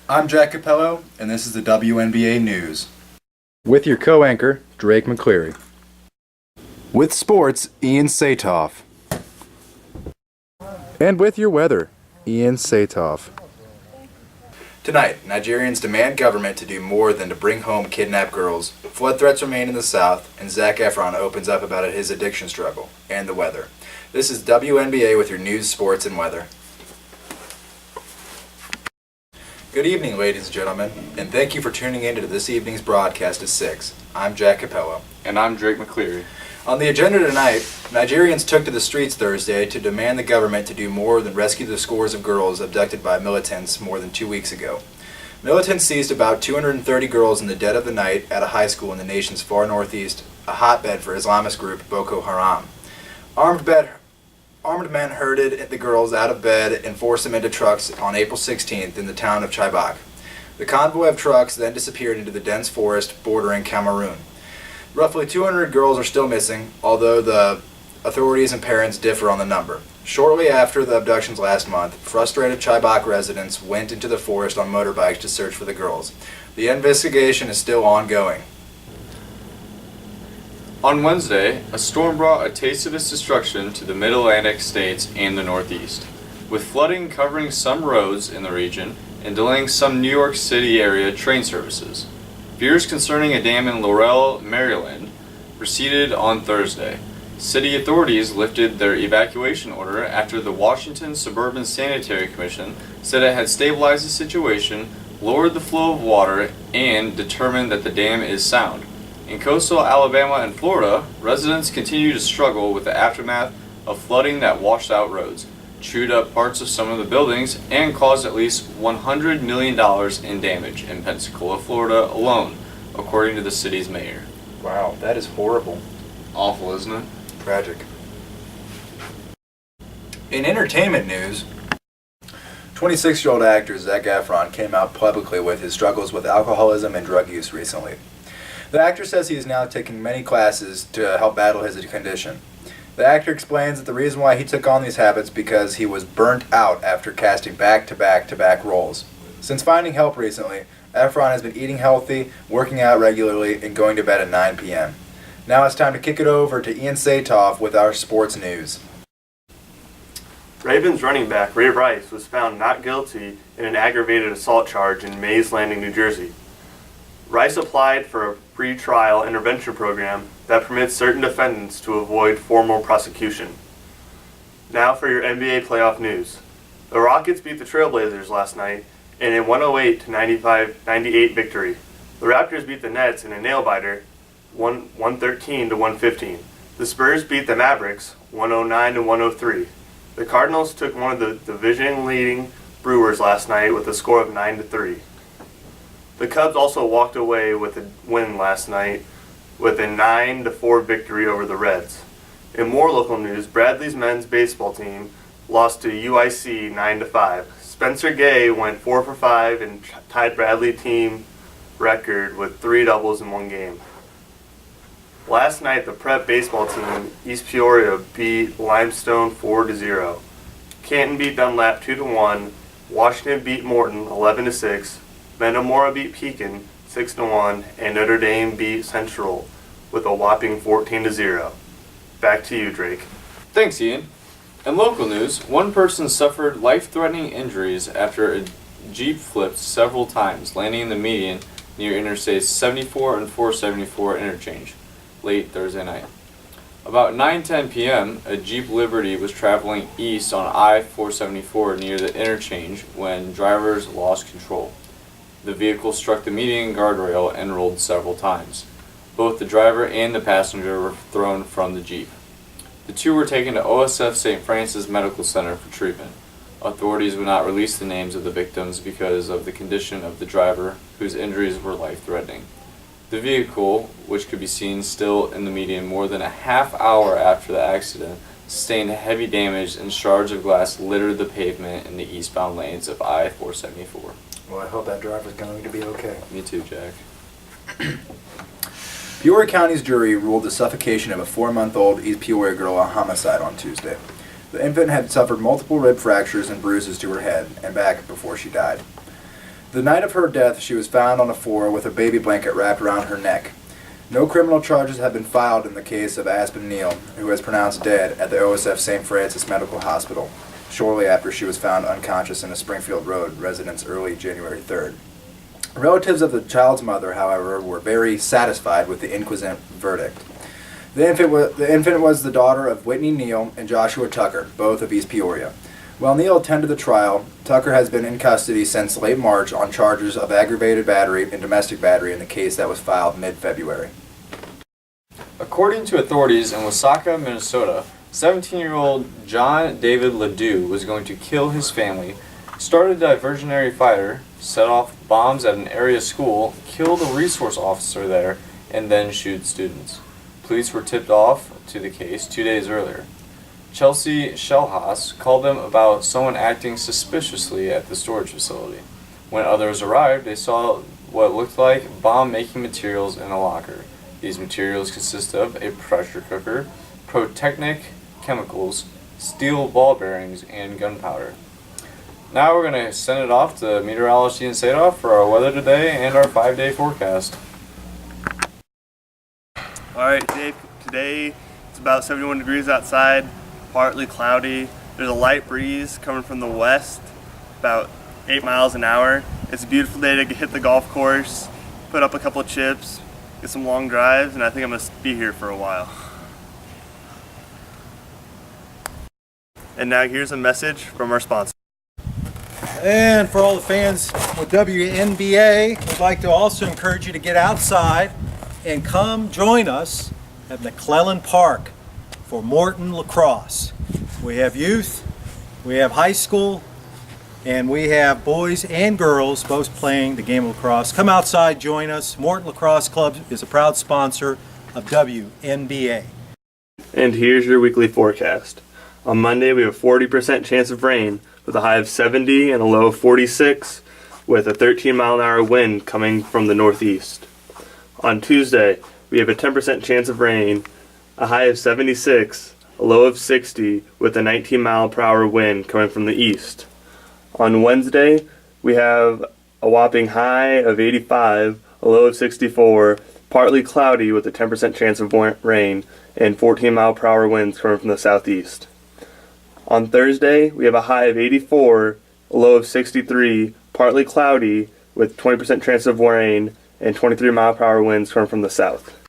I'm Jack Capello, and this is the WNBA News. With your co-anchor, Drake McCleary. With sports, Ian Satoff. And with your weather, Ian Satoff. Tonight, Nigerians demand government to do more than to bring home kidnapped girls. Flood threats remain in the South, and Zac Efron opens up about his addiction struggle and the weather. This is WNBA with your news, sports, and weather. Good evening, ladies and gentlemen, and thank you for tuning in to this evening's broadcast at 6. I'm Jack Capello. And I'm Drake McCleary. On the agenda tonight, Nigerians took to the streets Thursday to demand the government to do more than rescue the scores of girls abducted by militants more than 2 weeks ago. Militants seized about 230 girls in the dead of the night at a high school in the nation's far northeast, a hotbed for Islamist group Boko Haram. Armed men herded the girls out of bed and forced them into trucks on April 16th in the town of Chibok. The convoy of trucks then disappeared into the dense forest bordering Cameroon. Roughly 200 girls are still missing, although the authorities and parents differ on the number. Shortly after the abductions last month, frustrated Chibok residents went into the forest on motorbikes to search for the girls. The investigation is still ongoing. On Wednesday, a storm brought a taste of its destruction to the Mid-Atlantic states and the Northeast, with flooding covering some roads in the region and delaying some New York City area train services. Fears concerning a dam in Laurel, Maryland, proceeded on Thursday. City authorities lifted their evacuation order after the Washington Suburban Sanitary Commission said it had stabilized the situation, lowered the flow of water, and determined that the dam is sound. In coastal Alabama and Florida, residents continue to struggle with the aftermath of flooding that washed out roads, chewed up parts of some of the buildings, and caused at least $100 million in damage in Pensacola, Florida alone, according to the city's mayor. Wow, that is horrible. Awful, isn't it? Tragic. In entertainment news, 26-year-old actor Zac Efron came out publicly with his struggles with alcoholism and drug use recently. The actor says he is now taking many classes to help battle his condition. The actor explains that the reason why he took on these habits because he was burnt out after casting back-to-back roles. Since finding help recently, Efron has been eating healthy, working out regularly, and going to bed at 9 p.m. Now it's time to kick it over to Ian Satoff with our sports news. Ravens running back Ray Rice was found not guilty in an aggravated assault charge in Mays Landing, New Jersey. Rice applied for a pre-trial intervention program that permits certain defendants to avoid formal prosecution. Now for your NBA playoff news. The Rockets beat the Trailblazers last night in a 108-98 victory. The Raptors beat the Nets in a nail-biter, 113-115. The Spurs beat the Mavericks, 109-103. The Cardinals took one of the division-leading Brewers last night with a score of 9-3. The Cubs also walked away with a win last night with a 9-4 victory over the Reds. In more local news, Bradley's men's baseball team lost to UIC 9-5. Spencer Gay went 4 for 5 and tied Bradley team record with 3 doubles in one game. Last night, the prep baseball team, East Peoria, beat Limestone 4-0. Canton beat Dunlap 2-1. Washington beat Morton 11-6. Metamora beat Pekin 6-1, and Notre Dame beat Central with a whopping 14-0. Back to you, Drake. Thanks, Ian. In local news, one person suffered life-threatening injuries after a Jeep flipped several times, landing in the median near Interstates 74 and 474 interchange late Thursday night. About 9:10 p.m., a Jeep Liberty was traveling east on I-474 near the interchange when drivers lost control. The vehicle struck the median guardrail and rolled several times. Both the driver and the passenger were thrown from the Jeep. The two were taken to OSF St. Francis Medical Center for treatment. Authorities would not release the names of the victims because of the condition of the driver, whose injuries were life-threatening. The vehicle, which could be seen still in the median more than a half hour after the accident, sustained heavy damage and shards of glass littered the pavement in the eastbound lanes of I-474. Well, I hope that driver's going to be okay. Me too, Jack. Peoria County's jury ruled the suffocation of a 4-month-old East Peoria girl a homicide on Tuesday. The infant had suffered multiple rib fractures and bruises to her head and back before she died. The night of her death, she was found on the floor with a baby blanket wrapped around her neck. No criminal charges have been filed in the case of Aspen Neal, who was pronounced dead at the OSF St. Francis Medical Hospital shortly after she was found unconscious in a Springfield Road residence early January 3rd. Relatives of the child's mother, however, were very satisfied with the inquisite verdict. The infant was the daughter of Whitney Neal and Joshua Tucker, both of East Peoria. While Neal attended the trial, Tucker has been in custody since late March on charges of aggravated battery and domestic battery in the case that was filed mid-February. According to authorities in Wasaka, Minnesota, 17-year-old John David Ledoux was going to kill his family, started a diversionary fire, set off bombs at an area school, killed a resource officer there, and then shoot students. Police were tipped off to the case 2 days earlier. Chelsea Shellhaas called them about someone acting suspiciously at the storage facility. When others arrived, they saw what looked like bomb-making materials in a locker. These materials consist of a pressure cooker, pyrotechnic chemicals, steel ball bearings, and gunpowder. Now we're going to send it off to meteorologist Ian Sadoff for our weather today and our 5-day forecast. Alright, Dave, today it's about 71 degrees outside, partly cloudy. There's a light breeze coming from the west, about 8 miles an hour. It's a beautiful day to hit the golf course, put up a couple of chips, get some long drives, and I think I'm going to be here for a while. And now here's a message from our sponsor. And for all the fans with WNBA, we'd like to also encourage you to get outside and come join us at McClellan Park for Morton Lacrosse. We have youth, we have high school, and we have boys and girls both playing the game of lacrosse. Come outside, join us. Morton Lacrosse Club is a proud sponsor of WNBA. And here's your weekly forecast. On Monday, we have a 40% chance of rain with a high of 70 and a low of 46 with a 13-mile-an-hour wind coming from the northeast. On Tuesday, we have a 10% chance of rain, a high of 76, a low of 60 with a 19-mile-per-hour wind coming from the east. On Wednesday, we have a whopping high of 85, a low of 64, partly cloudy with a 10% chance of rain, and 14-mile-per-hour winds coming from the southeast. On Thursday, we have a high of 84, a low of 63, partly cloudy with 20% chance of rain and 23-mile-per-hour winds coming from the south.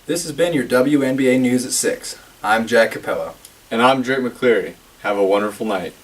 This has been your WNBA News at 6. I'm Jack Capello. And I'm Drake McCleary. Have a wonderful night.